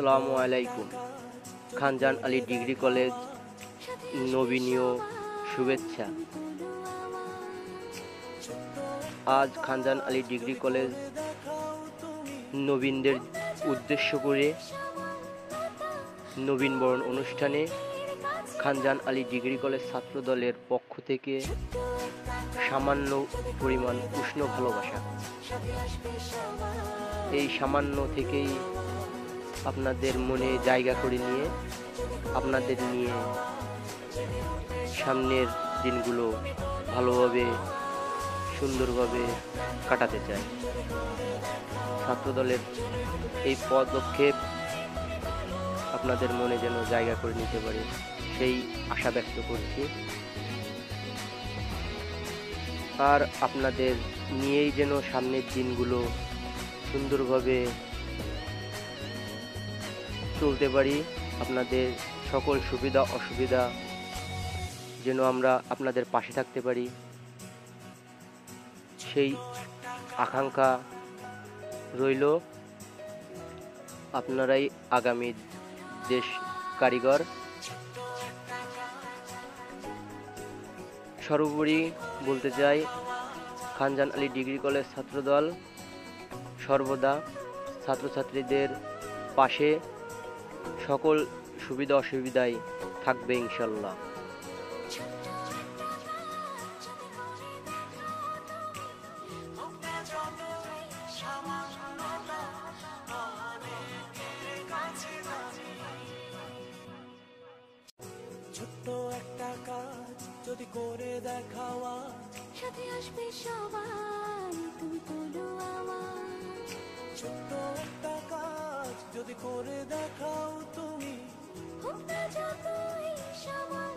আসসালামু আলাইকুম। Khanjan Ali degree college নবীনীয় শুভেচ্ছা। আজ খানজান আলী ডিগ্রি কলেজ নবীনদের উদ্দেশ্য করে নবীন বরণ অনুষ্ঠানে খানজান আলী ডিগ্রি কলেজ ছাত্র দলের পক্ষ থেকে সামান্য পরিমাণ উষ্ণ ভালোবাসা। এই সামান্য থেকেই আপনাদের মনে জায়গা করে নিয়ে আপনাদের নিয়ে সামনের দিনগুলো ভালোভাবে সুন্দরভাবে কাটাতে চাই। ছাত্রদলের এই পদক্ষেপ আপনাদের মনে যেন জায়গা করে নিতে পারে সেই আশা ব্যক্ত করছি। আর আপনাদের নিয়েই যেন সামনের দিনগুলো সুন্দরভাবে চলতে পারি। আপনাদের সকল সুবিধা অসুবিধা যেন আমরা আপনাদের পাশে থাকতে পারি, সেই আকাঙ্ক্ষা রইল। আপনারাই আগামী দেশ কারিগর। সর্বোপরি বলতে চাই, খানজান আলী ডিগ্রি কলেজ ছাত্রদল সর্বদা ছাত্রছাত্রীদের পাশে সকল সুবিধা অসুবিধায় থাকবে ইনশাল্লাহ। ছোট্ট একটা কাজ যদি করে দেখাও, সাথে আসবে সবাই, তুমি বলো আমার। ছোট্ট একটা কাজ যদি করে দেখাও তুমি, হোক না যতই সমান।